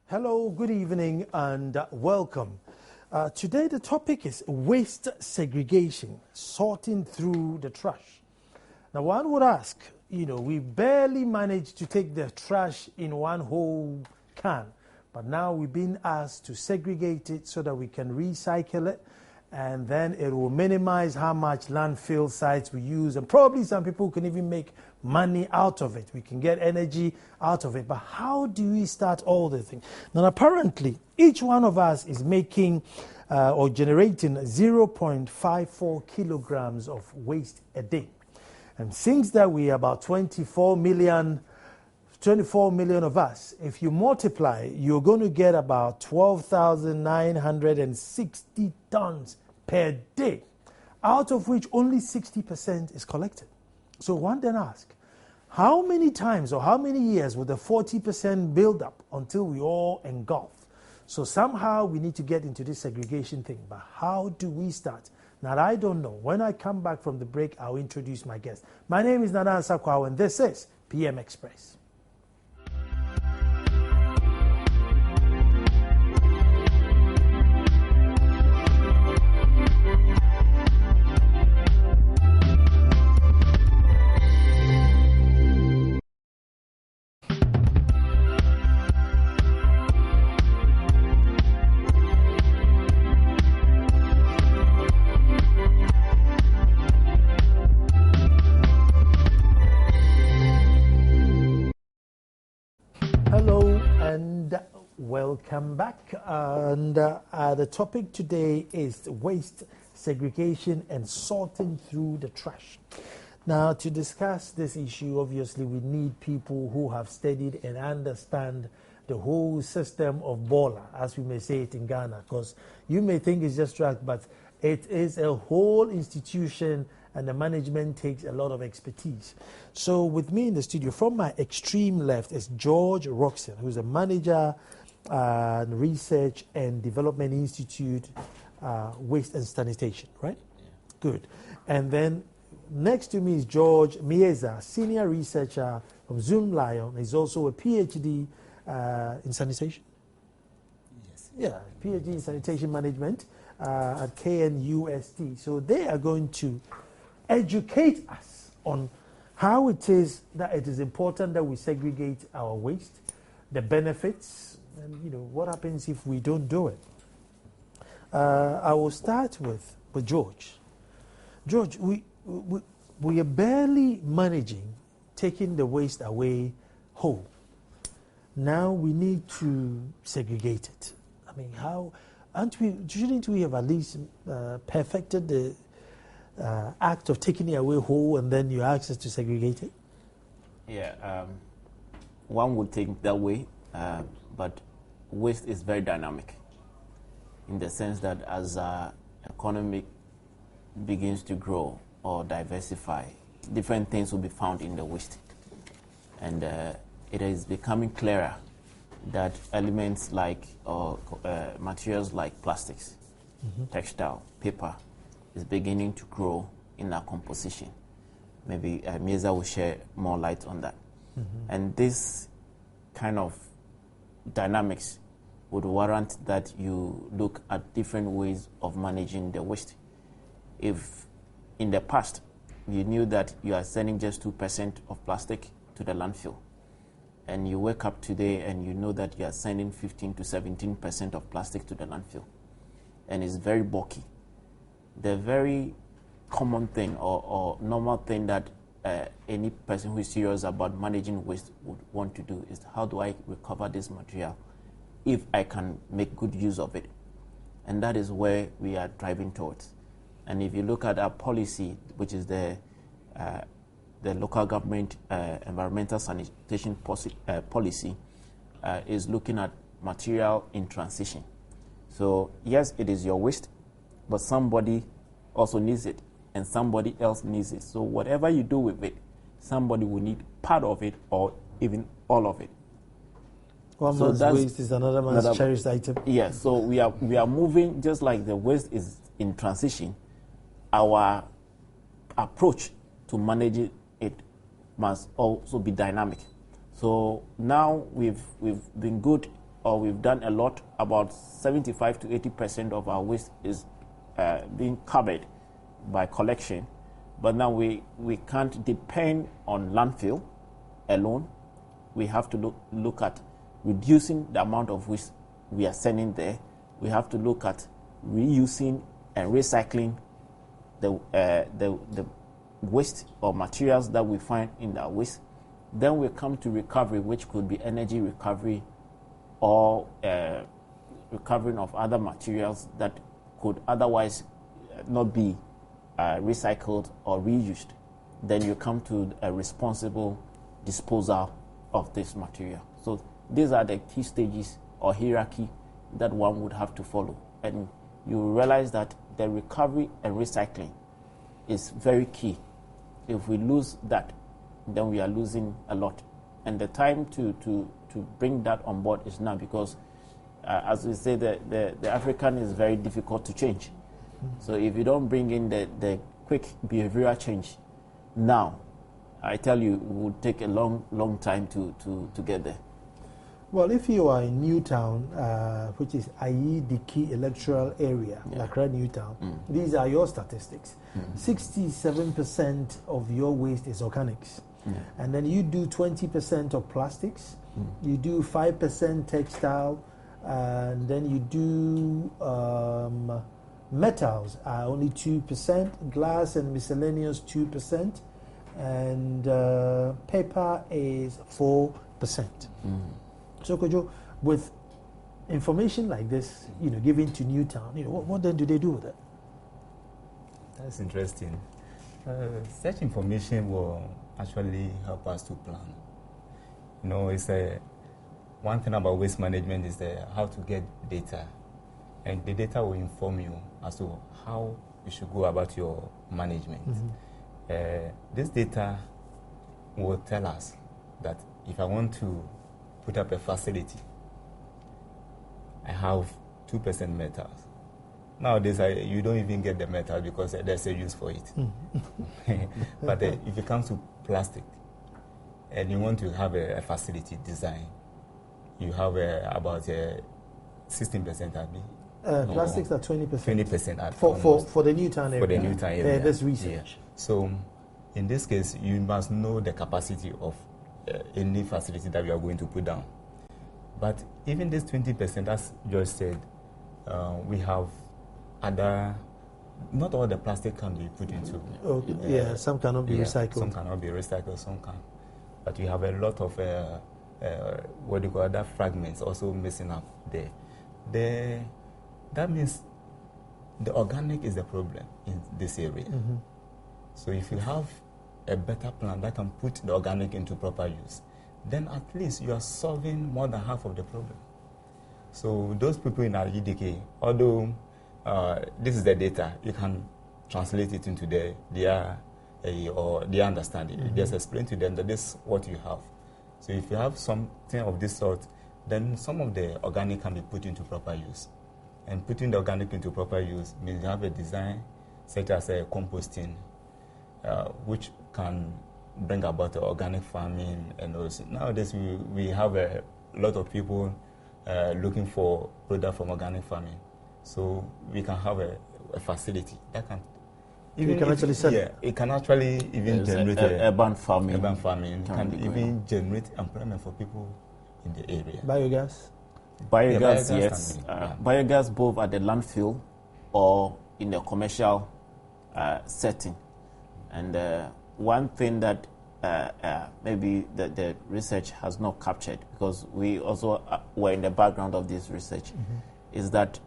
Hello, good evening, and welcome. Today, the topic is waste segregation, sorting through the trash. Now, one would ask, we barely managed to take the trash in one whole can, but now we've been asked to segregate it so that we can recycle it, and then it will minimize how much landfill sites we use, and probably some people can even make money out of it. We can get energy out of it. But how do we start all the things? Now, apparently, each one of us is making or generating 0.54 kilograms of waste a day. And since that we are about 24 million of us, if you multiply, you're going to get about 12,960 tons per day, out of which only 60% is collected. So one then asks, how many times or how many years will the 40% build up until we all engulf? So somehow we need to get into this segregation thing. But how do we start? Now, I don't know. When I come back from the break, I'll introduce my guest. My name is Nana Sakwa, and this is PM Express. Welcome back, and the topic today is waste segregation and sorting through the trash. Now, to discuss this issue, obviously we need people who have studied and understand the whole system of BOLA, as we may say it in Ghana, because you may think it's just trash, but it is a whole institution, and the management takes a lot of expertise. So with me in the studio, from my extreme left, is George Roxon, who's a manager Research and Development Institute, Waste and Sanitation, right? Yeah. Good. And then next to me is George Mieza, senior researcher from Zoom Lion. He's also a PhD in sanitation. Yes. Yeah, PhD in sanitation management at KNUST. So they are going to educate us on how it is that it is important that we segregate our waste, the benefits, and what happens if we don't do it. I will start with George. George, we are barely managing taking the waste away whole. Now we need to segregate it. I mean, shouldn't we have at least perfected the act of taking it away whole, and then you ask us to segregate it? Yeah, one would think that way. But waste is very dynamic in the sense that as economy begins to grow or diversify, different things will be found in the waste. And it is becoming clearer that elements like materials like plastics, textile, paper is beginning to grow in our composition. Maybe Mieza will share more light on that. And this kind of dynamics would warrant that you look at different ways of managing the waste. If in the past you knew that you are sending just 2% of plastic to the landfill, and you wake up today and you know that you are sending 15 to 17% of plastic to the landfill, and it's very bulky, the very common thing or normal thing that any person who is serious about managing waste would want to do is, how do I recover this material if I can make good use of it? And that is where we are driving towards. And if you look at our policy, which is the local government environmental sanitation policy, is looking at material in transition. So yes, it is your waste, but somebody also needs it, and somebody else needs it. So whatever you do with it, somebody will need part of it or even all of it. One man's waste is another man's cherished item. Yes, so we are moving, just like the waste is in transition, our approach to managing it must also be dynamic. So now we've been good or we've done a lot, about 75 to 80% of our waste is being covered by collection. But now we can't depend on landfill alone. We have to look at reducing the amount of waste we are sending there. We have to look at reusing and recycling the waste or materials that we find in our waste. Then we come to recovery, which could be energy recovery or recovering of other materials that could otherwise not be recycled or reused. Then you come to a responsible disposal of this material. So these are the key stages or hierarchy that one would have to follow. And you realize that the recovery and recycling is very key. If we lose that, then we are losing a lot. And the time to bring that on board is now, because as we say, the African is very difficult to change. So if you don't bring in the quick behavioral change now, I tell you, it would take a long time to get there. Well, if you are in Newtown, which is IE, the key electoral area, Accra, Newtown, these are your statistics. 67% of your waste is organics. And then you do 20% of plastics, you do 5% textile, and then you do metals are only 2%, glass and miscellaneous 2%, and paper is 4%. So, Kojo, with information like this, given to Newtown, what then do they do with it? That's interesting. Such information will actually help us to plan. It's one thing about waste management is how to get data, and the data will inform you as to how you should go about your management. This data will tell us that if I want to put up a facility, I have 2% metals. Nowadays, you don't even get the metal because there's a use for it. But if it comes to plastic, and you want to have a facility design, you have about 16% at me. Plastics are 20%. 20% at for the Newtown area. For the Newtown area. There's research. Yeah. So, in this case, you must know the capacity of any facility that we are going to put down. But even this 20%, as George said, we have other. Not all the plastic can be put into. Some cannot be recycled. Some cannot be recycled. Some can. But we have a lot of other fragments also missing up there. That means the organic is the problem in this area. So if you have a better plan that can put the organic into proper use, then at least you are solving more than half of the problem. So those people in our EDK, although this is the data, you can translate it into their understanding. You just explain to them that this is what you have. So if you have something of this sort, then some of the organic can be put into proper use. And putting the organic into proper use means you have a design such as composting, which can bring about the organic farming. And also nowadays we have a lot of people looking for product from organic farming. So we can have a facility that can it can actually even generate urban farming. Urban farming can even generate employment for people in the area. Biogas? Biogas, yes. Biogas both at the landfill or in the commercial setting. And one thing that maybe the research has not captured, because we also were in the background of this research, is that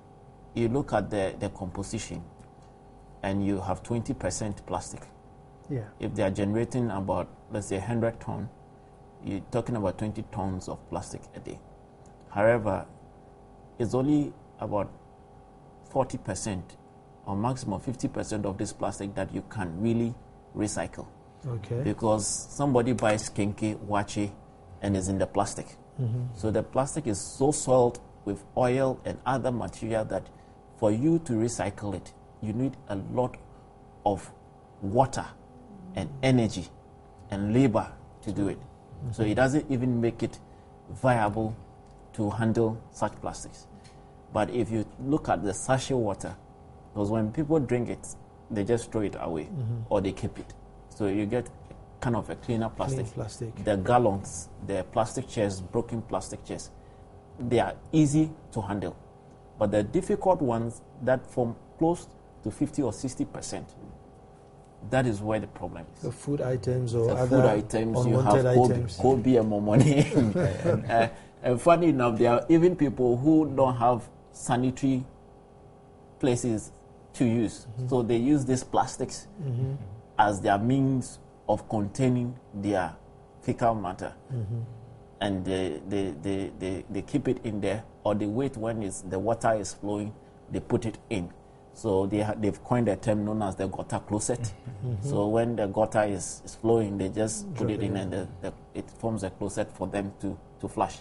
you look at the composition and you have 20% plastic. Yeah. If they are generating about, let's say, 100 tons, you're talking about 20 tons of plastic a day. However, it's only about 40% or maximum 50% of this plastic that you can really recycle. Okay. Because somebody buys kinky, wachi, and is in the plastic. So the plastic is so soiled with oil and other material that for you to recycle it, you need a lot of water and energy and labor to do it. So it doesn't even make it viable to handle such plastics. But if you look at the sachet water, because when people drink it, they just throw it away or they keep it. So you get kind of a cleaner plastic. Clean plastic. The gallons, the plastic chairs, broken plastic chairs, they are easy to handle. But the difficult ones that form close to 50 or 60%, that is where the problem is. The food items or the other food items, you have items. cold beer, more money. And funny enough, there are even people who don't have sanitary places to use. So they use these plastics as their means of containing their fecal matter. And they keep it in there, or they wait when the water is flowing, they put it in. So they've coined a term known as the gutter closet. So when the gutter is flowing, they just put it in and it forms a closet for them to flush.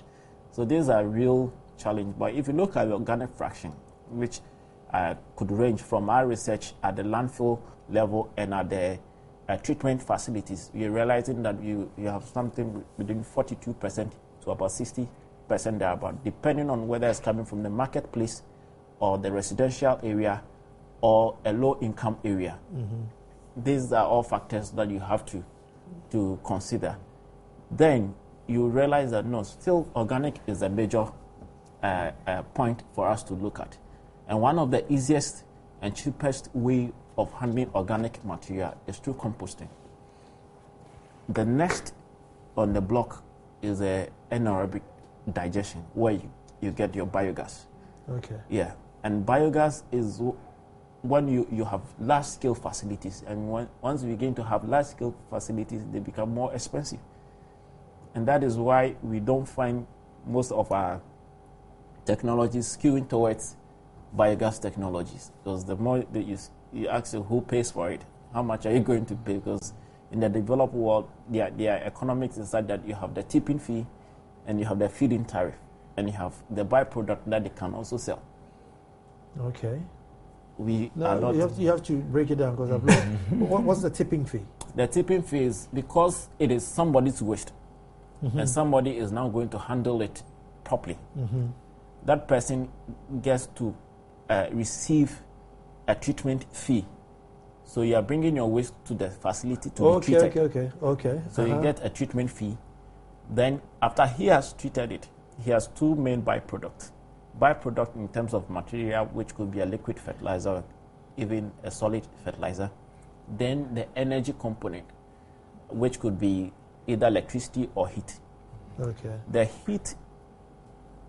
So these are real challenge. But if you look at the organic fraction, which could range from our research at the landfill level and at the treatment facilities, you're realizing that you have something between 42% to about 60% thereabout, depending on whether it's coming from the marketplace or the residential area or a low-income area. These are all factors that you have to consider. Then you realize that no, still organic is a major point for us to look at. And one of the easiest and cheapest way of handling organic material is through composting. The next on the block is anaerobic digestion, where you get your biogas. Okay. Yeah, and biogas is when you have large-scale facilities, and once you begin to have large-scale facilities, they become more expensive. And that is why we don't find most of our technologies skewing towards biogas technologies, because the more that you ask who pays for it, how much are you going to pay? Because in the developed world, there are economics inside that. You have the tipping fee, and you have the feed-in tariff, and you have the byproduct that they can also sell. Okay. You have to break it down, because I've looked. What's the tipping fee? The tipping fee is because it is somebody's waste, and somebody is now going to handle it properly. That person gets to receive a treatment fee. So you are bringing your waste to the facility to be treated. Okay. So you get a treatment fee. Then after he has treated it, he has two main byproducts. Byproduct in terms of material, which could be a liquid fertilizer or even a solid fertilizer. Then the energy component, which could be either electricity or heat. Okay. The heat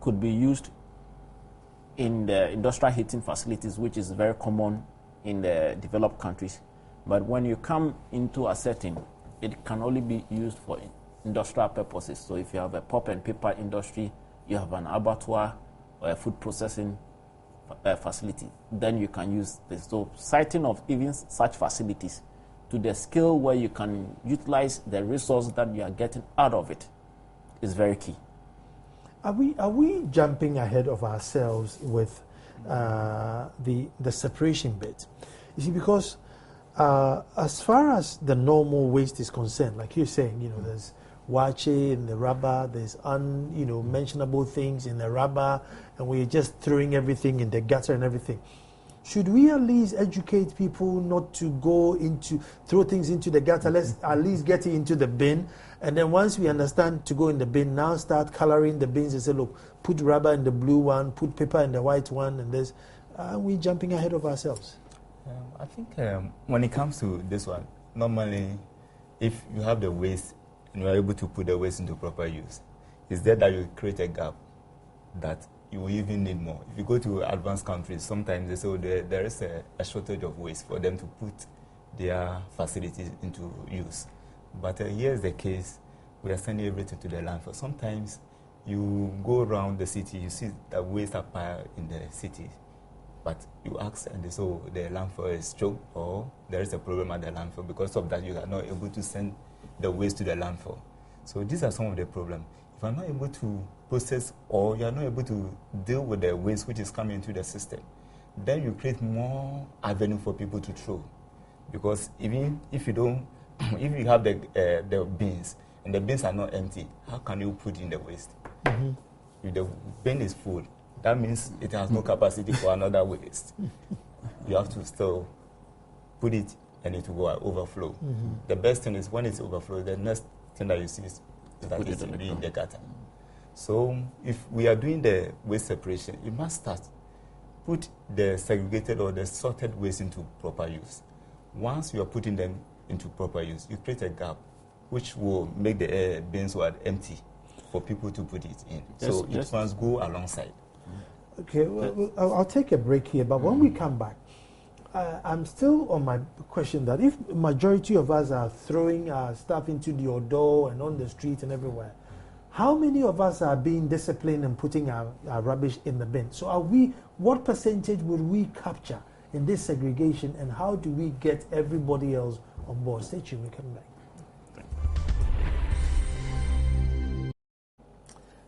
could be used in the industrial heating facilities, which is very common in the developed countries. But when you come into a setting, it can only be used for industrial purposes. So if you have a pulp and paper industry, you have an abattoir or a food processing facility, then you can use this. So siting of even such facilities to the scale where you can utilize the resource that you are getting out of it is very key. Are we jumping ahead of ourselves with the separation bit? You see, because as far as the normal waste is concerned, like you're saying, there's wache in the rubber, there's mentionable things in the rubber, and we're just throwing everything in the gutter and everything. Should we at least educate people not to throw things into the gutter? Let's at least get it into the bin. And then once we understand to go in the bin, now start coloring the bins and say, look, put rubber in the blue one, put paper in the white one, and this. Are we jumping ahead of ourselves? I think when it comes to this one, normally if you have the waste and you are able to put the waste into proper use, it's there that you create a gap that you will even need more. If you go to advanced countries, sometimes they say there is a shortage of waste for them to put their facilities into use. But here's the case, we are sending everything to the landfill. Sometimes you go around the city, you see that waste are piled in the city, but you ask and they say, oh, the landfill is choked, or there is a problem at the landfill. Because of that, you are not able to send the waste to the landfill. So these are some of the problems. If you are not able to process, or you are not able to deal with the waste which is coming into the system, then you create more avenue for people to throw. Because even if you don't, if you have the bins and the bins are not empty, how can you put in the waste? if the bin is full, that means it has no capacity for another waste. You have to still put it and it will overflow. The best thing is when it's overflow, the next thing that you see is that it will be in the gutter. So if we are doing the waste separation, you must start. Put the segregated or the sorted waste into proper use. Once you are putting them into proper use, you create a gap which will make the bins empty for people to put it in. So it must go alongside. Okay, well, I'll take a break here, but when we come back, I'm still on my question that if majority of us are throwing our stuff into your door and on the street and everywhere, how many of us are being disciplined and putting our rubbish in the bin? So what percentage would we capture in this segregation, and how do we get everybody else on board? Stay tuned, we come back.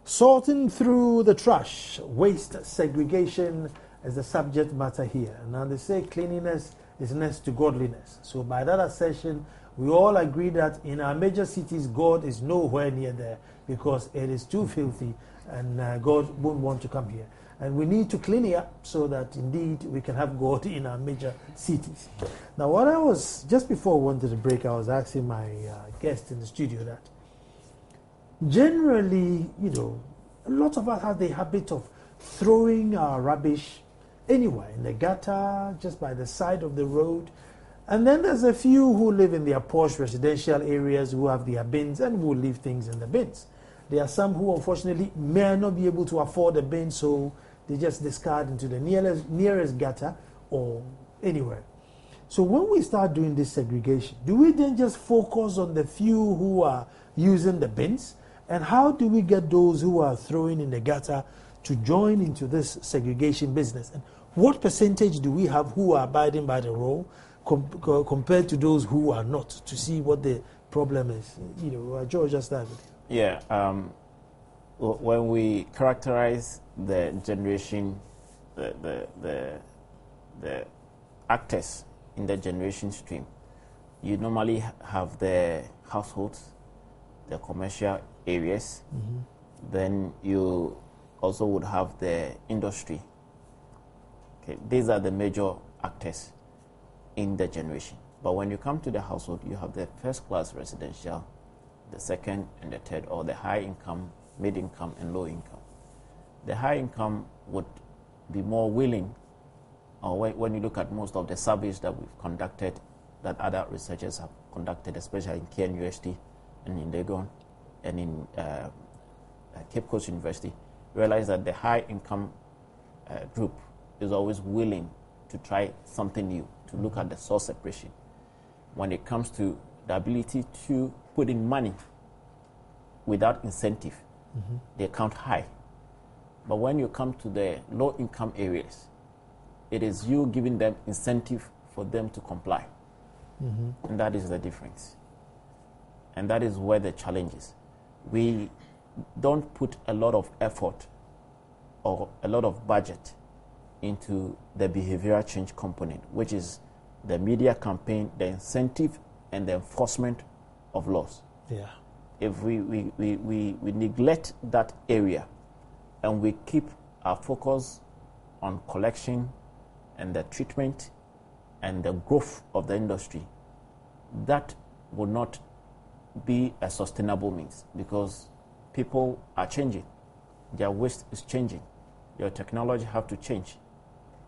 Sorting through the trash, waste segregation is the subject matter here. Now they say cleanliness is next to godliness. So by that assertion, we all agree that in our major cities, God is nowhere near there because it is too filthy and God won't want to come here. And we need to clean it up so that indeed we can have God in our major cities. Now what I was, just before we wanted to break, I was asking my guest in the studio that generally, a lot of us have the habit of throwing our rubbish anywhere, in the gutter, just by the side of the road. And then there's a few who live in their posh residential areas who have their bins and will leave things in the bins. There are some who unfortunately may not be able to afford a bin, so they just discard into the nearest gutter or anywhere. So when we start doing this segregation, do we then just focus on the few who are using the bins? And how do we get those who are throwing in the gutter to join into this segregation business? And what percentage do we have who are abiding by the rule compared to those who are not, to see what the problem is? George, just that. Yeah. When we characterize the generation, the actors in the generation stream, you normally have the households, the commercial areas, then you also would have the industry. Okay, these are the major actors in the generation. But when you come to the household, you have the first class residential, the second and the third, or the high income, mid income, and low income. The high income would be more willing, or when you look at most of the surveys that we've conducted, that other researchers have conducted, especially in KNUST and in Legon and in Cape Coast University, realize that the high income group is always willing to try something new, to look at the source separation. When it comes to the ability to put in money without incentive, they count high. But when you come to the low income areas, it is you giving them incentive for them to comply. And that is the difference. And that is where the challenge is. We don't put a lot of effort or a lot of budget into the behavioral change component, which is the media campaign, the incentive, and the enforcement of laws. Yeah. If we neglect that area and we keep our focus on collection and the treatment and the growth of the industry, that will not be a sustainable means, because people are changing. Their waste is changing. Your technology have to change.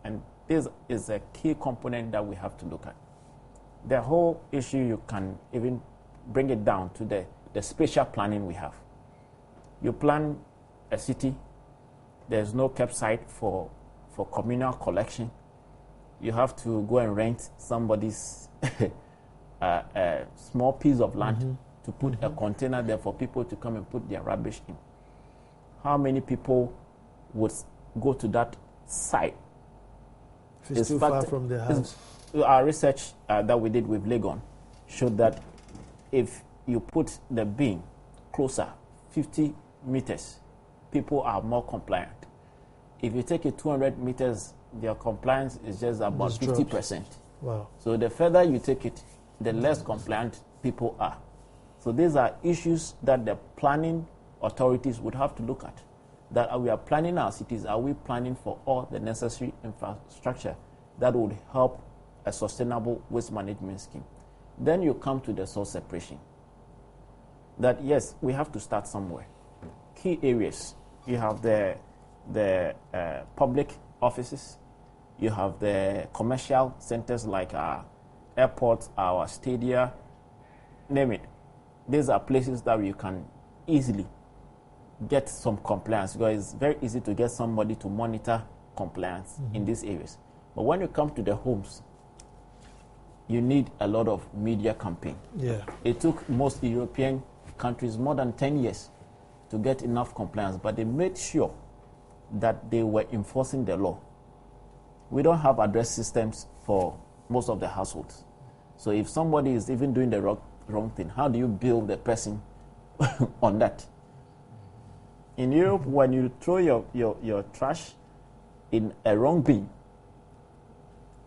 And this is a key component that we have to look at. The whole issue, you can even bring it down to the spatial planning we have. You plan a city, there's no kept site for communal collection. You have to go and rent somebody's a small piece of land to put a container there for people to come and put their rubbish in. How many people would go to that site? It's too far from the house. Our research that we did with Legon showed that if you put the bin closer, 50 meters, people are more compliant. If you take it 200 meters, their compliance is just about 50%. Wow. So the further you take it, the less compliant people are. So these are issues that the planning authorities would have to look at. that we are planning our cities, are we planning for all the necessary infrastructure that would help a sustainable waste management scheme? Then you come to the source separation. That yes, we have to start somewhere. Key areas. You have the public offices. You have the commercial centers like our airports, our stadia, name it. These are places that you can easily get some compliance, because it's very easy to get somebody to monitor compliance in these areas. But when you come to the homes, you need a lot of media campaign. Yeah. It took most European countries more than 10 years to get enough compliance, but they made sure that they were enforcing the law. We don't have address systems for most of the households. So if somebody is even doing the wrong thing, how do you bill the person on that? In Europe, when you throw your trash in a wrong bin,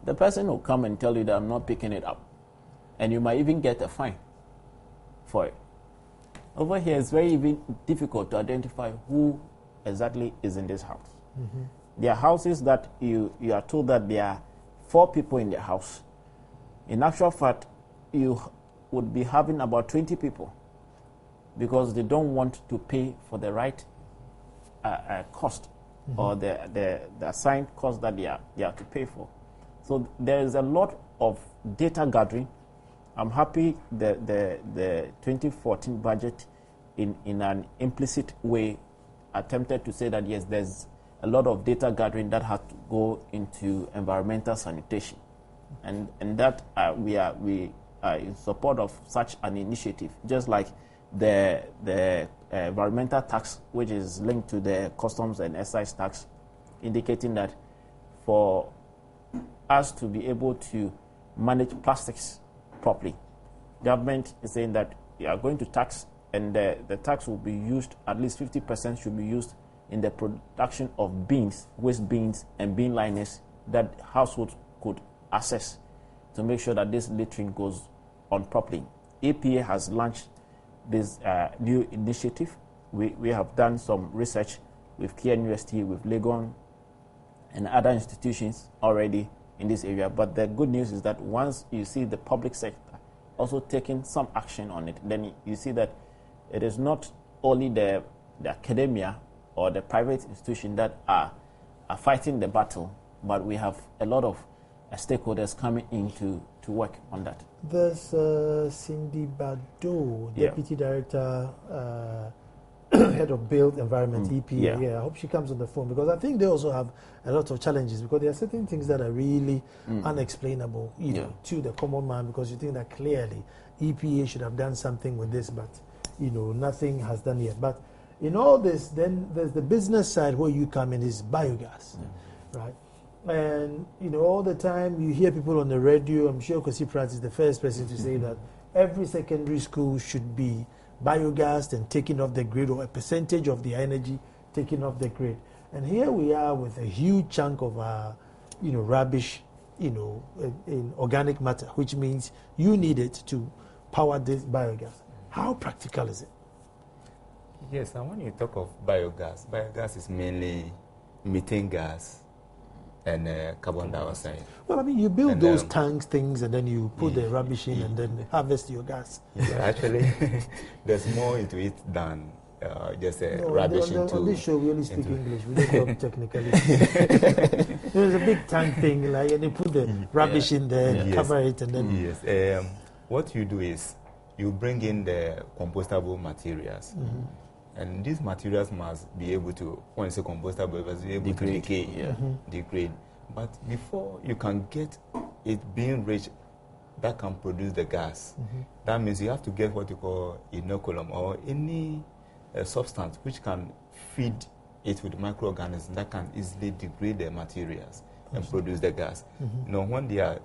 the person will come and tell you that I'm not picking it up. And you might even get a fine for it. Over here, it's very even difficult to identify who exactly is in this house. There are houses that you are told that there are 4 people in the house. In actual fact, you would be having about 20 people, because they don't want to pay for the right cost or the assigned cost that they are to pay for. So there is a lot of data gathering. I'm happy the 2014 budget in an implicit way attempted to say that yes, there's a lot of data gathering that has to go into environmental sanitation, and that we are in support of such an initiative, just like the environmental tax, which is linked to the customs and excise tax, indicating that for us to be able to manage plastics properly, government is saying that we are going to tax, and the tax will be used, at least 50% should be used in the production of bins, waste bins and bin liners that households could access, to make sure that this littering goes on properly. EPA has launched this new initiative. We have done some research with KNUST, with Legon, and other institutions already in this area. But the good news is that once you see the public sector also taking some action on it, then you see that it is not only the academia or the private institution that are fighting the battle, but we have a lot of stakeholders coming in to work on that. There's Cindy Bado, Deputy Director, Head of Built Environment, EPA. Yeah, I hope she comes on the phone, because I think they also have a lot of challenges, because there are certain things that are really unexplainable, know, to the common man, because you think that clearly EPA should have done something with this, but nothing has done yet. But in all this, then there's the business side where you come in, is biogas, right? And all the time you hear people on the radio. I'm sure Kwesi Pratt is the first person to say that every secondary school should be biogas and taken off the grid, or a percentage of the energy taken off the grid. And here we are with a huge chunk of our, rubbish, in organic matter, which means you need it to power this biogas. How practical is it? Yes, and when you talk of biogas is mainly methane gas and carbon dioxide. Well, I mean, you build those tanks, things, and then you put the rubbish in and then harvest your gas. Yeah, actually, there's more into it than just rubbish into... On this show, we only speak English. We don't talk technically. There's a big tank thing, and you put the rubbish in there, cover it, and then... Yes. What you do is you bring in the compostable materials. And these materials must be able to, when it's compostable, it must be able to decay, degrade. But before you can get it being rich that can produce the gas, that means you have to get what you call inoculum, or any substance which can feed it with microorganisms that can easily degrade the materials and produce the gas. When they are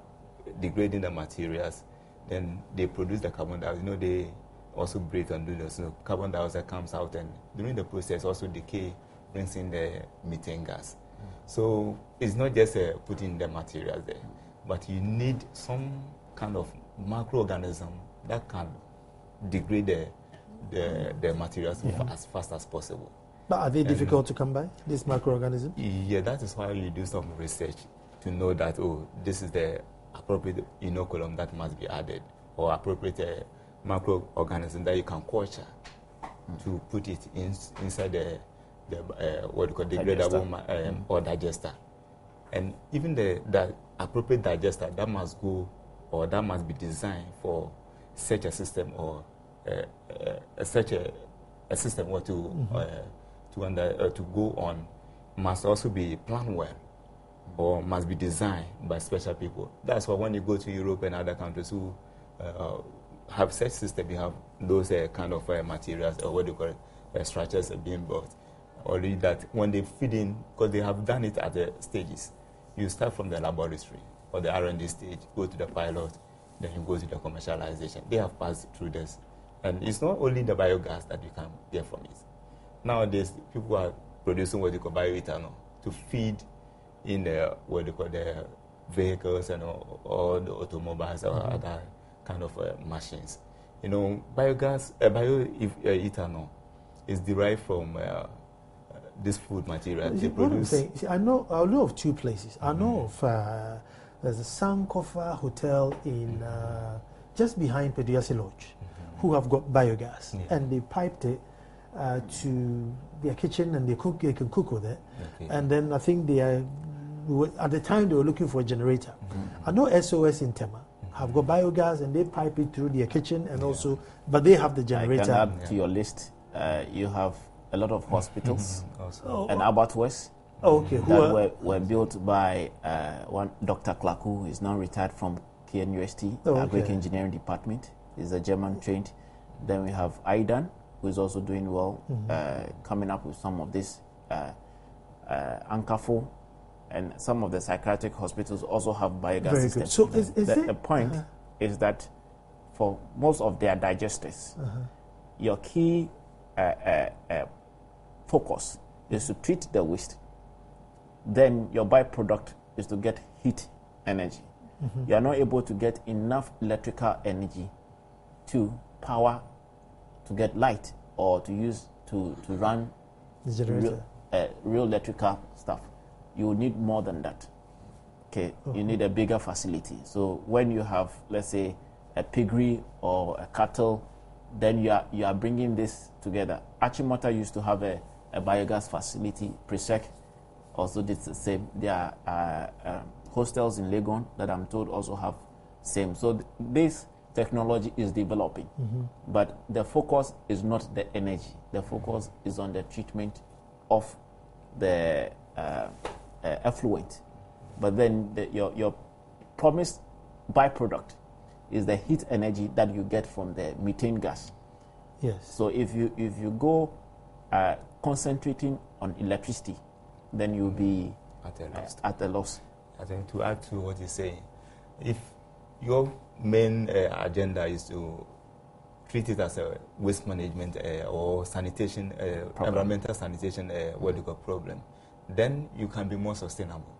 degrading the materials, then they produce the carbon dioxide. They also breathe and do this. So carbon dioxide comes out, and during the process also decay brings in the methane gas. So it's not just putting the materials there, but you need some kind of microorganism that can degrade the materials as fast as possible. But are they difficult to come by, these microorganisms? Yeah, that is why you do some research to know that, this is the appropriate inoculum that must be added, or appropriate microorganism that you can culture to put it inside the what you call degradable or digester. And even the appropriate digester that must go, or that must be designed for such a system, or such a system, or to go on, must also be planned well, or must be designed by special people. That's why when you go to Europe and other countries who have such system, you have those kind of materials, or what do you call it, structures being built. Only that when they feed in, because they have done it at the stages, you start from the laboratory or the R&D stage, go to the pilot, then you go to the commercialization. They have passed through this. And it's not only the biogas that you can get from it. Nowadays, people are producing what they call bioethanol to feed in the, what they call the vehicles and all the automobiles or other kind of machines. Biogas, bioethanol is derived from this food material. They produce. I know of two places. I know of there's a Sankofa hotel in just behind Peduasi Lodge, who have got biogas, and they piped it to their kitchen, and they can cook with it. Okay. And then I think they are, at the time they were looking for a generator. I know SOS in Tema have got biogas, and they pipe it through their kitchen, and also, but they have the generator. I can add to your list. You have a lot of hospitals and abattoirs that were built by one Dr. Clark, who is now retired from KNUST, Agric Engineering Department. He's a German trained. Then we have Aidan, who is also doing well, coming up with some of this. Ankafo and some of the psychiatric hospitals also have biogas Very systems. Good. So the point is that for most of their digesters, your key focus is to treat the waste. Then your byproduct is to get heat energy. You are not able to get enough electrical energy to power, to get light, or to use to run real electrical stuff. You need more than that. Okay, you need a bigger facility. So when you have, let's say, a piggery or a cattle, then you are bringing this together. Achimota used to have a biogas facility. Presec also did the same. There are hostels in Legon that I'm told also have same. So this technology is developing, but the focus is not the energy. The focus is on the treatment of the effluent. But then your promised byproduct is the heat energy that you get from the methane gas. Yes. So if you go concentrating on electricity, then you'll be at a loss. I think to add to what you're saying, if your main agenda is to treat it as a waste management or sanitation, environmental sanitation, what you call problem, then you can be more sustainable.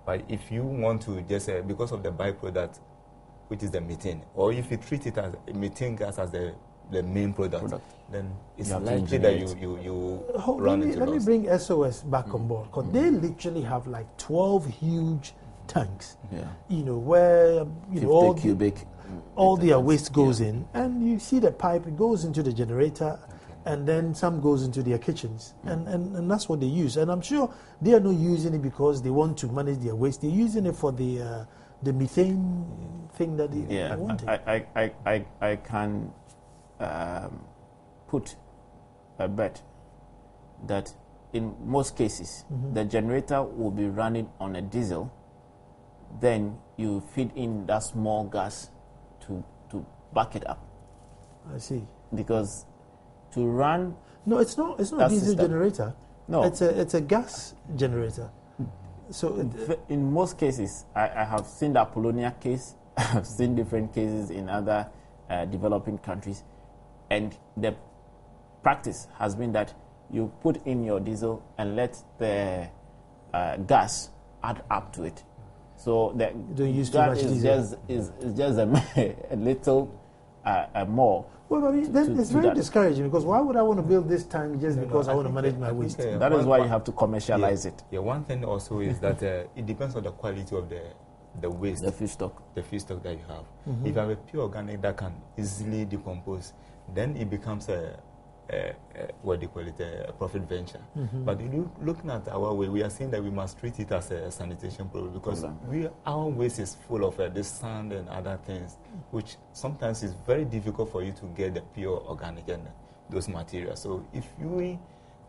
But if you want to just, because of the byproduct, which is the methane, or if you treat it as methane gas as the main product, then it's likely that you run into Let me bring SOS back on board, because they literally have like 12 huge tanks, where all their waste goes in, and you see the pipe, it goes into the generator, and then some goes into their kitchens, and that's what they use. And I'm sure they are not using it because they want to manage their waste. They're using it for the methane thing that they want. I can put a bet that in most cases the generator will be running on a diesel. Then you feed in that small gas to back it up. I see. Because to run... No, it's not a diesel system. Generator. No. It's a gas generator. So in most cases, I have seen the Apollonia case. I've seen different cases in other developing countries. And the practice has been that you put in your diesel and let the gas add up to it. So that don't use too much diesel. Is just a little more. Well, I mean, then it's very discouraging, because why would I want to build this tank just because I want to manage my waste? That is why you have to commercialize it. Yeah, one thing also is that it depends on the quality of the waste. The feedstock. The feedstock that you have. If you have a pure organic that can easily decompose, then it becomes a profit venture. But if you looking at our way, we are saying that we must treat it as a sanitation problem, because our waste is full of this sand and other things, which sometimes is very difficult for you to get the pure organic and those materials. So if we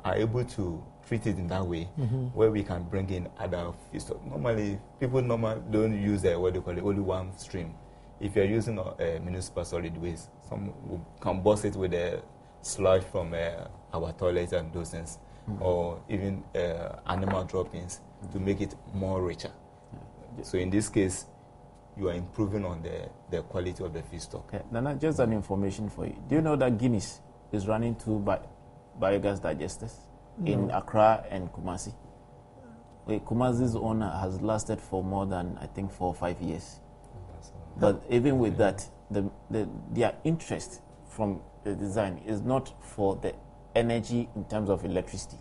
are able to treat it in that way, where we can bring in other feedstock. Normally, people don't use only one stream. If you're using municipal solid waste, some can bust it with a sludge from our toilets and those things, or even animal droppings to make it more richer. So in this case, you are improving on the quality of the feedstock. Okay. Nana, just an information for you. Do you know that Guinness is running 2 biogas digesters in Accra and Kumasi? Kumasi's owner has lasted for more than, I think, 4 or 5 years. But even with that, their interest from the design is not for the energy in terms of electricity.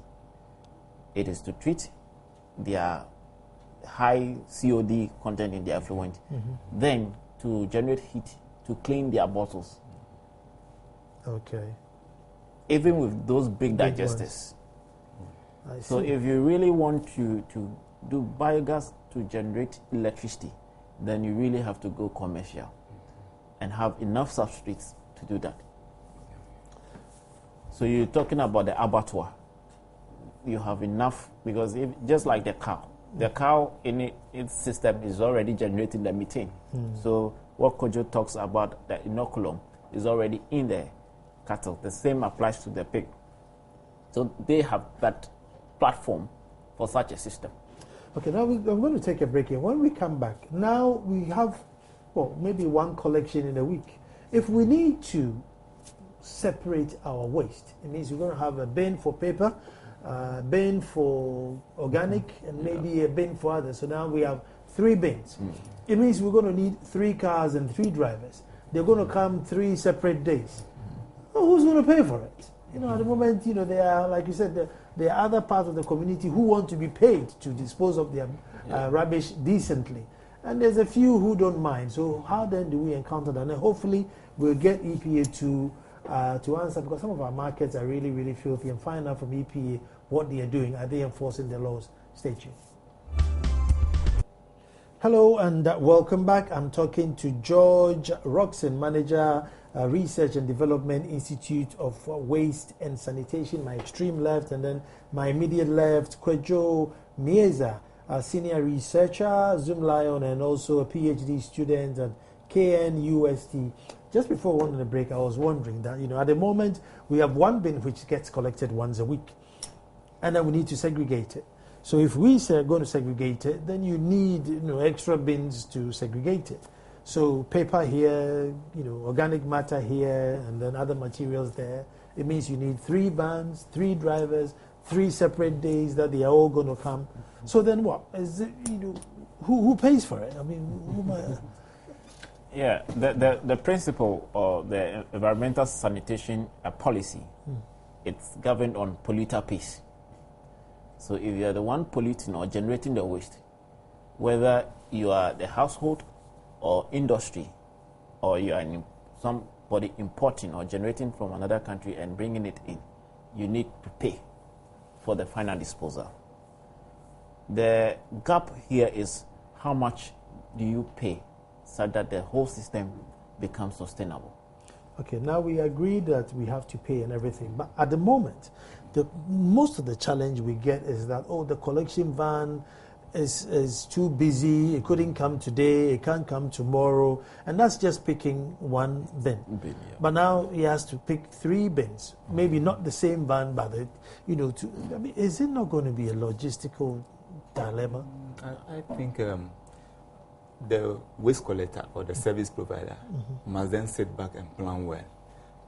It is to treat their high COD content in the effluent, then to generate heat to clean their bottles. Okay. Even with those big digesters. So if you really want to do biogas to generate electricity, then you really have to go commercial and have enough substrates to do that. So you're talking about the abattoir. You have enough, because just like the cow in its system is already generating the methane. So what Kojo talks about, the inoculum, is already in the cattle. The same applies to the pig. So they have that platform for such a system. Okay, now I'm going to take a break here. When we come back, now we have, maybe one collection in a week. If we need to separate our waste, it means we're going to have a bin for paper, a bin for organic, and maybe a bin for others. So now we have 3 bins. It means we're going to need 3 cars and 3 drivers. They're going to come 3 separate days. Who's going to pay for it? At the moment, there are, like you said, there are other parts of the community who want to be paid to dispose of their rubbish decently. And there's a few who don't mind. So how then do we encounter that? And hopefully we'll get EPA to answer, because some of our markets are really, really filthy, and find out from EPA what they are doing. Are they enforcing the laws? Stay tuned. Hello and welcome back. I'm talking to George Roxon, Manager, Research and Development Institute of Waste and Sanitation, my extreme left, and then my immediate left, Kwejo Mieza, a senior researcher, Zoom Lion, and also a PhD student at KNUST. Just before we went on the break, I was wondering that, at the moment, we have 1 bin which gets collected once a week, and then we need to segregate it. So if we are going to segregate it, then you need extra bins to segregate it. So paper here, organic matter here, and then other materials there. It means you need 3 vans, 3 drivers, 3 separate days that they are all going to come. So then what? Is it, who pays for it? I mean, who might... Yeah, the principle of the environmental sanitation policy, it's governed on polluter pays. So if you are the one polluting or generating the waste, whether you are the household or industry, or you are somebody importing or generating from another country and bringing it in, you need to pay for the final disposal. The gap here is how much do you pay so that the whole system becomes sustainable. Okay, now we agree that we have to pay and everything, but at the moment, most of the challenge we get is that, the collection van is too busy, it couldn't come today, it can't come tomorrow, and that's just picking 1 bin. But now he has to pick 3 bins, maybe not the same van, but is it not going to be a logistical dilemma? I think the waste collector or the service provider must then sit back and plan well.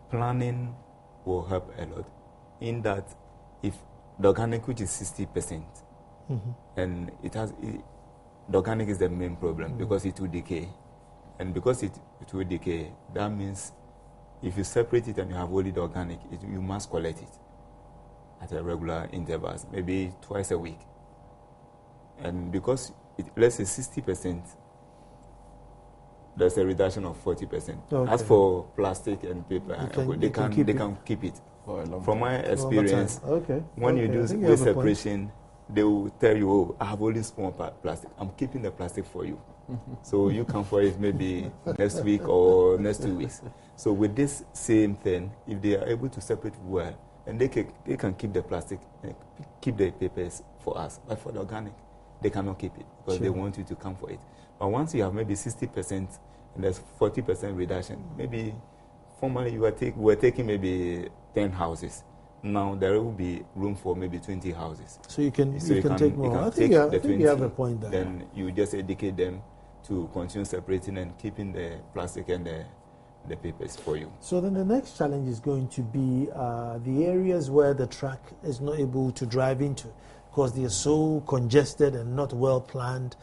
Planning will help a lot, in that if the organic, which is 60%, and the organic is the main problem, because it will decay. And because it will decay, that means if you separate it and you have only the organic, you must collect it at a regular intervals, maybe twice a week. And because let's say 60%, there's a reduction of 40%. Okay. As for plastic and paper, they can keep it. For a long From time. my experience, Okay. when Okay. you I do think you waste have a point. separation, they will tell you, oh, I have only small plastic. I'm keeping the plastic for you. So you come for it maybe next week or next 2 weeks. So with this same thing, if they are able to separate well, and they can keep the plastic, keep the papers for us, but for the organic, they cannot keep it because they want you to come for it. But once you have maybe 60% and there's 40% reduction, maybe formerly you were taking maybe 10 houses. Now there will be room for maybe 20 houses. So you can take more. I think you have a point there. Then you just educate them to continue separating and keeping the plastic and the papers for you. So then the next challenge is going to be the areas where the truck is not able to drive into because they are so congested and not well planned.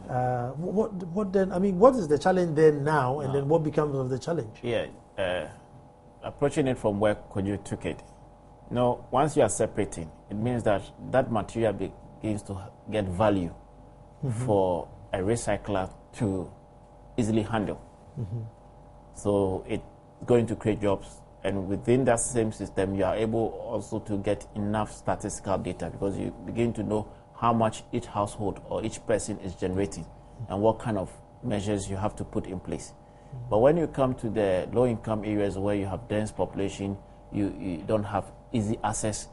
What then? I mean, what is the challenge then now, and then what becomes of the challenge? Yeah, approaching it from where Kojo took it. No, once you are separating, it means that that material begins to get value for a recycler to easily handle. So it's going to create jobs, and within that same system, you are able also to get enough statistical data because you begin to know how much each household or each person is generating and what kind of measures you have to put in place. But when you come to the low-income areas where you have dense population, you don't have easy access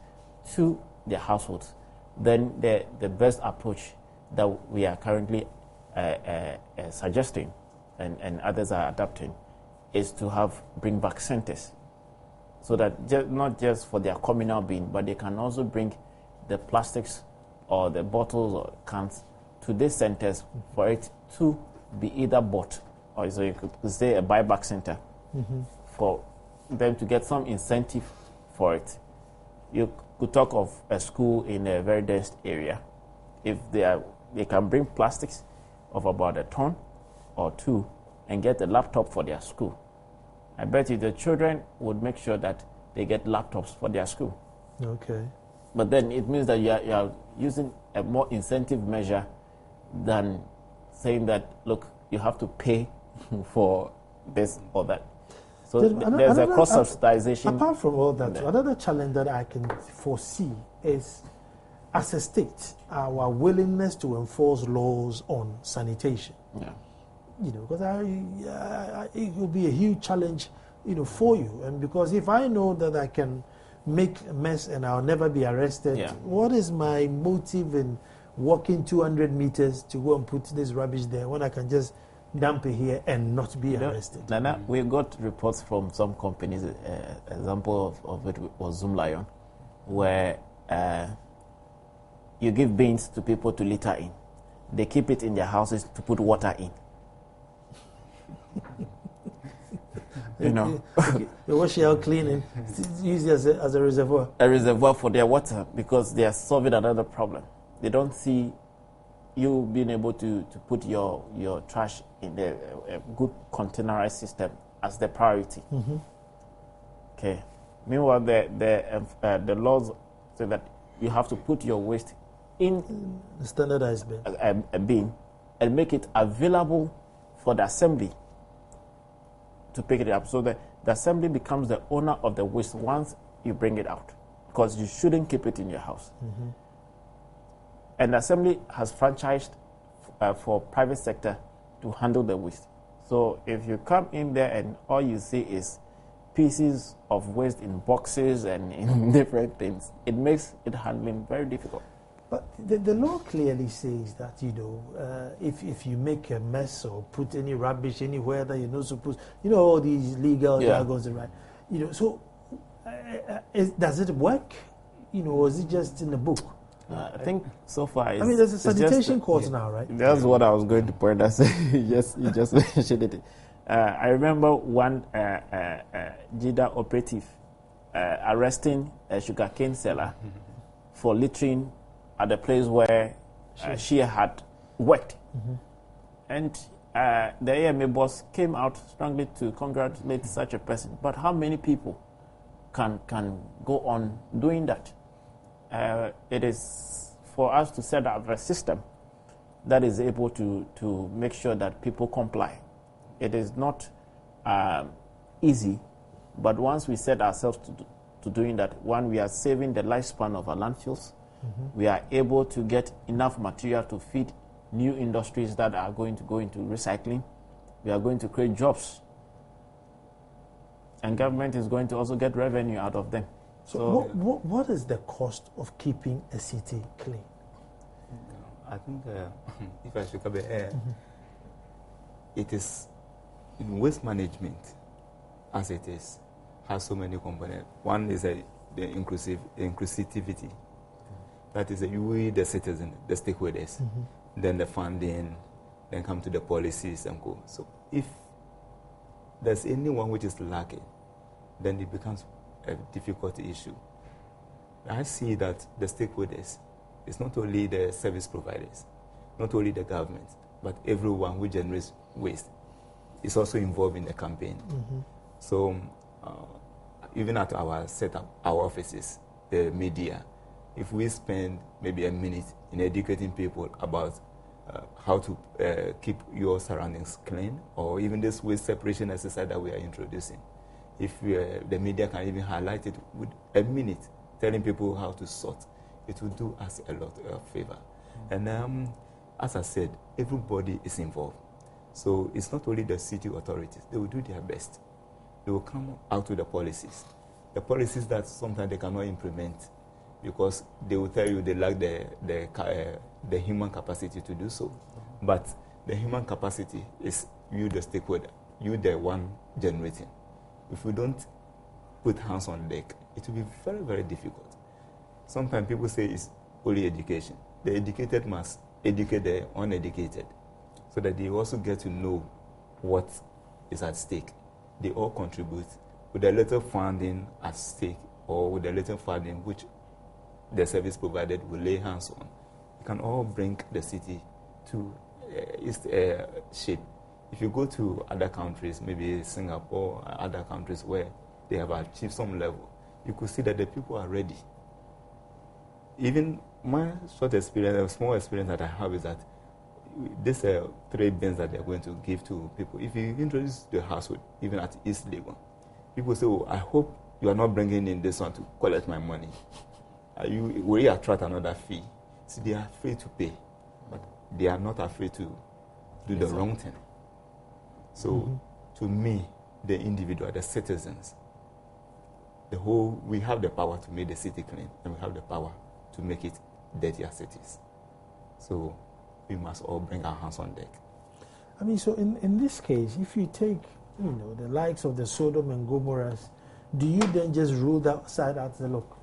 to their households, then the best approach that we are currently suggesting and others are adapting is to bring back centers so that not just for their communal bin, but they can also bring the plastics or the bottles or cans to these centers for it to be either bought or so you could say a buyback center for them to get some incentive for it. You could talk of a school in a very dense area. If they can bring plastics of about a ton or two and get a laptop for their school, I bet you the children would make sure that they get laptops for their school. Okay. But then it means that you are using a more incentive measure than saying that, look, you have to pay for this or that. So there's a cross-subsidization. Apart from all that, another challenge that I can foresee is, as a state, our willingness to enforce laws on sanitation. Yeah. You know, because it will be a huge challenge, you know, for you. And because if I know that I can make a mess and I'll never be arrested, what is my motive in walking 200 meters to go and put this rubbish there when I can just dump it here and not be arrested? Nana, we got reports from some companies. Example of it was Zoom Lion, where you give bins to people to litter in. They keep it in their houses to put water in. You know, the wash out cleaning, it's used as a reservoir. A reservoir for their water because they are solving another problem. They don't see you being able to put your trash in a good containerized system as the priority. Okay. Meanwhile, the laws say that you have to put your waste in the standardized bin, a bin, and make it available for the assembly to pick it up. So the assembly becomes the owner of the waste once you bring it out, because you shouldn't keep it in your house. And the assembly has franchised for private sector to handle the waste. So if you come in there and all you see is pieces of waste in boxes and in different things, it makes it handling very difficult. But the law clearly says that, you know, if you make a mess or put any rubbish anywhere that you're not supposed, you know, all these legal jargons, right? You know, so does it work? You know, or is it just in the book? I think so far. I mean, there's a sanitation course now, right? That's what I was going to point out. Yes, you just mentioned it. I remember one JIDA operative arresting a sugarcane seller for littering at the place where she had worked. And the AMA boss came out strongly to congratulate such a person. But how many people can go on doing that? It is for us to set up a system that is able to make sure that people comply. It is not easy, but once we set ourselves to doing that, one, we are saving the lifespan of our landfills. We are able to get enough material to feed new industries that are going to go into recycling. We are going to create jobs. And government is going to also get revenue out of them. So what is the cost of keeping a city clean? I think if I should cover it is in waste management as it is, has so many components. One is the inclusivity. That is we, the citizen, the stakeholders, then the funding, then come to the policies and go. So if there's anyone which is lacking, then it becomes a difficult issue. I see that the stakeholders, it's not only the service providers, not only the government, but everyone who generates waste is also involved in the campaign. So even at our setup, our offices, the media, if we spend maybe a minute in educating people about how to keep your surroundings clean, or even this waste separation exercise that we are introducing, if the media can even highlight it with a minute, telling people how to sort, it will do us a lot of favor. And as I said, everybody is involved. So it's not only the city authorities, they will do their best. They will come out with the policies that sometimes they cannot implement because they will tell you they lack the human capacity to do so. But the human capacity is you, the stakeholder, you, the one generating. If we don't put hands on deck, it will be very, very difficult. Sometimes people say it's only education. The educated must educate the uneducated so that they also get to know what is at stake. They all contribute with a little funding at stake or with a little funding which the service provided will lay hands on. We can all bring the city to its shape. If you go to other countries, maybe Singapore, other countries where they have achieved some level, you could see that the people are ready. Even my short experience, small experience that I have is that these 3 bins that they're going to give to people, if you introduce the household, even at East Legon, people say, oh, I hope you are not bringing in this one to collect my money. Will you attract another fee? See, they are afraid to pay, but they are not afraid to do the wrong thing. So, to me, the individual, the citizens, we have the power to make the city clean, and we have the power to make it dirtier cities. So, we must all bring our hands on deck. I mean, so in this case, if you take, the likes of the Sodom and Gomorrahs, do you then just rule that side out and say, look,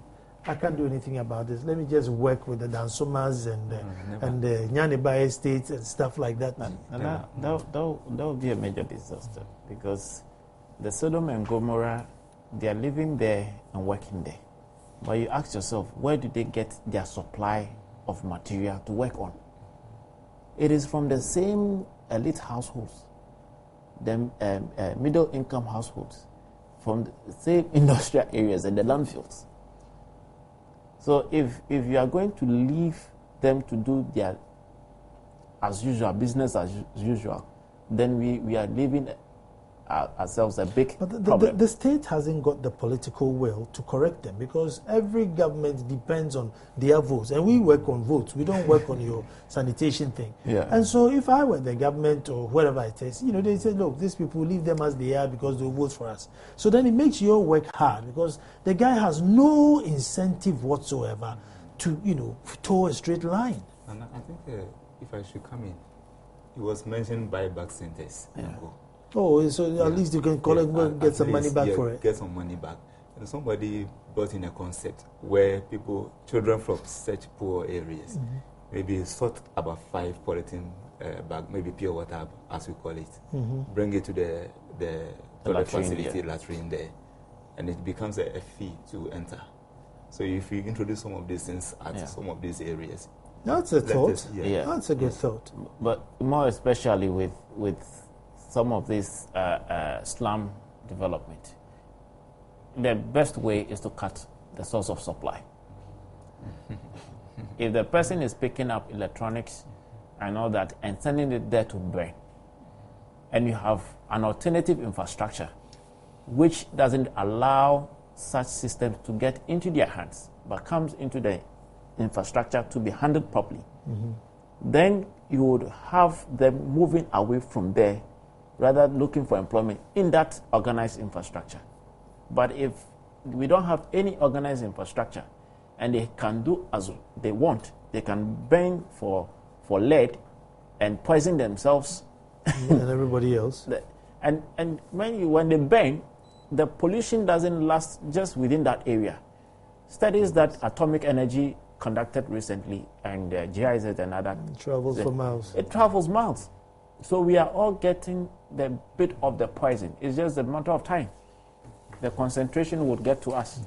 I can't do anything about this. Let me just work with the Dansomas and the Nyaniba estates and stuff like that. And that will be a major disaster because the Sodom and Gomorrah, they are living there and working there. But you ask yourself, where do they get their supply of material to work on? It is from the same elite households, the middle income households, from the same industrial areas and the landfills. So if you are going to leave them to do their as usual, business as usual, then we are leaving ourselves a big problem. The state hasn't got the political will to correct them because every government depends on their votes. And we work on votes. We don't work on your sanitation thing. Yeah. And so if I were the government or whatever it is, they say, look, these people, leave them as they are because they'll vote for us. So then it makes your work hard because the guy has no incentive whatsoever to, toe a straight line. And I think if I should come in, it was mentioned buyback centers. Yeah. Oh, so at least you can collect, get some money back for it. Get some money back. And somebody brought in a concept where children from such poor areas, maybe sort about 5 polythene bag, maybe pure water as we call it, bring it to the toilet facility, latrine there, and it becomes a fee to enter. So if you introduce some of these things at some of these areas, That's a thought. Yeah. That's a good thought. But more especially with some of this slum development, the best way is to cut the source of supply. If the person is picking up electronics and all that and sending it there to burn, and you have an alternative infrastructure which doesn't allow such systems to get into their hands, but comes into the infrastructure to be handled properly, then you would have them moving away from there rather looking for employment in that organized infrastructure. But if we don't have any organized infrastructure and they can do as they want, they can burn for lead and poison themselves and everybody else. And when they burn, the pollution doesn't last just within that area. Studies that Atomic Energy conducted recently and GIZ and other Travels for miles. It travels miles. So we are all getting the bit of the poison. It's just a matter of time. The concentration would get to us.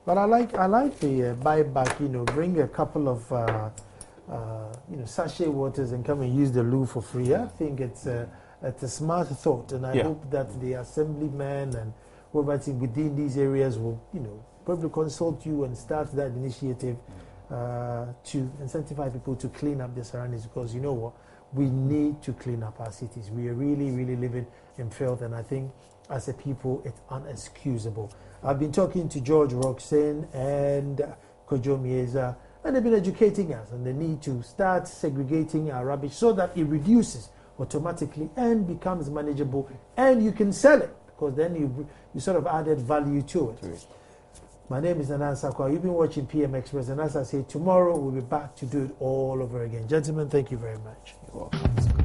But I like the buyback. Bring a couple of sachet waters and come and use the loo for free. I think it's a smart thought, and I hope that the assemblymen and whoever's within these areas will probably consult you and start that initiative to incentivize people to clean up their surroundings, because you know what, we need to clean up our cities. We are really, really living in filth, and I think as a people it's unexcusable. I've been talking to George Roxanne and Kojo Mieza, and they've been educating us on the need to start segregating our rubbish so that it reduces automatically and becomes manageable, and you can sell it, because then you sort of added value to it. Right. My name is Nanan Sakwa. You've been watching PM Express, and as I say, tomorrow we'll be back to do it all over again. Gentlemen, thank you very much. You're welcome.